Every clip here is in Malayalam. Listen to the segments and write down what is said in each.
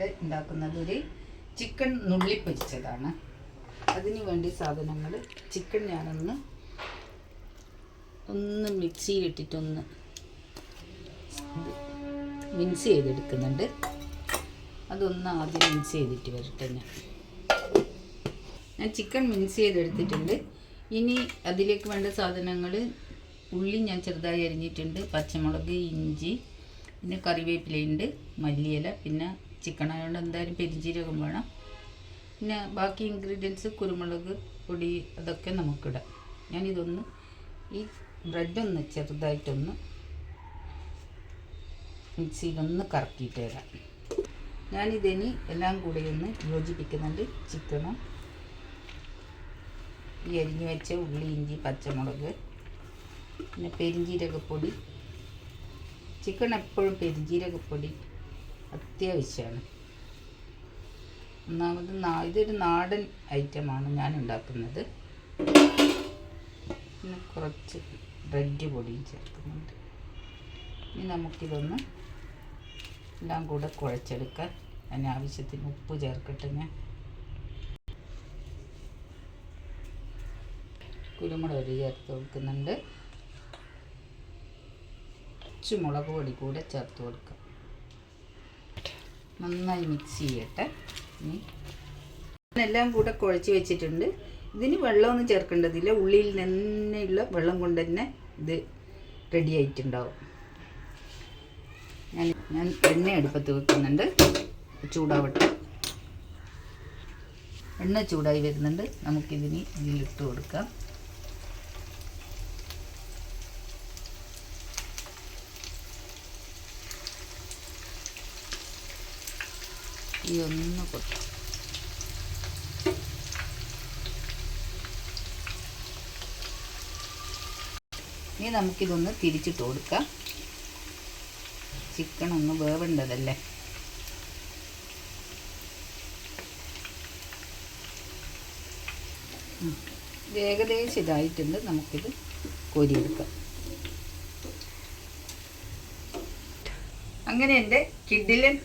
ഞാനിവിടെ ഉണ്ടാക്കുന്നത് ഒരു ചിക്കൻ നുള്ളി പൊരിച്ചതാണ്. അതിന് വേണ്ടി സാധനങ്ങൾ ചിക്കൻ ഞാനൊന്ന് മിക്സിയിലിട്ടിട്ടൊന്ന് മിക്സ് ചെയ്തെടുക്കുന്നുണ്ട്. അതൊന്ന് ആദ്യം മിക്സ് ചെയ്തിട്ട് വരട്ടെ. ഞാൻ ചിക്കൻ മിക്സ് ചെയ്തെടുത്തിട്ടുണ്ട്. ഇനി അതിലേക്ക് വേണ്ട സാധനങ്ങൾ ഉള്ളി ഞാൻ ചെറുതായി അരിഞ്ഞിട്ടുണ്ട്, പച്ചമുളക്, ഇഞ്ചി, പിന്നെ കറിവേപ്പിലയുണ്ട്, മല്ലിയില, പിന്നെ ചിക്കൻ ആയതുകൊണ്ട് എന്തായാലും പെരിഞ്ജീരകം വേണം. പിന്നെ ബാക്കി ഇൻഗ്രീഡിയൻസ് കുരുമുളക് പൊടി അതൊക്കെ നമുക്കിടാം. ഞാനിതൊന്ന് ഈ ബ്രെഡൊന്ന് ചെറുതായിട്ടൊന്ന് മിക്സിയിലൊന്ന് കറക്കിയിട്ട് തരാം. ഞാനിതിന് എല്ലാം കൂടി ഒന്ന് യോജിപ്പിക്കുന്നുണ്ട്. ചിക്കനും ഈ അരിഞ്ഞു വെച്ച ഉള്ളി, ഇഞ്ചി, പച്ചമുളക്, പിന്നെ പെരിഞ്ജീരകപ്പൊടി. ചിക്കൻ എപ്പോഴും പെരിഞ്ജീരകപ്പൊടി അത്യാവശ്യമാണ്. ഒന്നാമത് ഇതൊരു നാടൻ ഐറ്റമാണ് ഞാൻ ഉണ്ടാക്കുന്നത്. പിന്നെ കുറച്ച് ബ്രെഡ് പൊടിയും ചേർക്കുന്നുണ്ട്. ഇനി നമുക്കിതൊന്ന് എല്ലാം കൂടെ കുഴച്ചെടുക്കാൻ. അതിന് ആവശ്യത്തിന് ഉപ്പ് ചേർക്കട്ടെ. ഞാൻ കുരുമുളക് ചേർത്ത് കൊടുക്കുന്നുണ്ട്. കുറച്ച് മുളക് പൊടി കൂടെ ചേർത്ത് കൊടുക്കാം. നന്നായി മിക്സ് ചെയ്യട്ടെ. ഇനി എല്ലാം കൂടെ കുഴച്ച് വെച്ചിട്ടുണ്ട്. ഇതിന് വെള്ളമൊന്നും ചേർക്കേണ്ടതില്ല. ഉള്ളിയിൽ തന്നെയുള്ള വെള്ളം കൊണ്ട് തന്നെ ഇത് റെഡി ആയിട്ടുണ്ടാവും. ഞാൻ എണ്ണ അടുപ്പത്ത് വെക്കുന്നുണ്ട്. ചൂടാവട്ടെ. എണ്ണ ചൂടായി വരുന്നുണ്ട്. നമുക്കിതിന് ഇതിലിട്ട് കൊടുക്കാം. ഈ ഒന്ന് പൊട്ടാം. ഇനി നമുക്കിതൊന്ന് തിരിച്ചിട്ട് കൊടുക്കാം. ചിക്കൻ ഒന്ന് വേവേണ്ടതല്ലേ. ഇത് ഏകദേശം ഇതായിട്ടുണ്ട്. നമുക്കിത് കോരിയെടുക്കാം. അങ്ങനെ എൻ്റെ കിഡിലൻ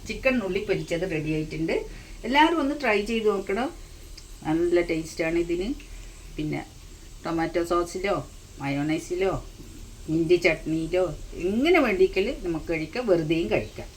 ചിക്കൻ നുള്ളി പൊരിച്ചത് റെഡി ആയിട്ടുണ്ട്. എല്ലാവരും ഒന്ന് ട്രൈ ചെയ്ത് നോക്കണം. നല്ല ടേസ്റ്റാണ് ഇതിന്. പിന്നെ ടൊമാറ്റോ സോസിലോ മയോണൈസിലോ ഇഞ്ചി ചട്നിയിലോ എങ്ങനെ വേണ്ടിക്കൽ നമുക്ക് കഴിക്കാം. വെറുതെയും കഴിക്കാം.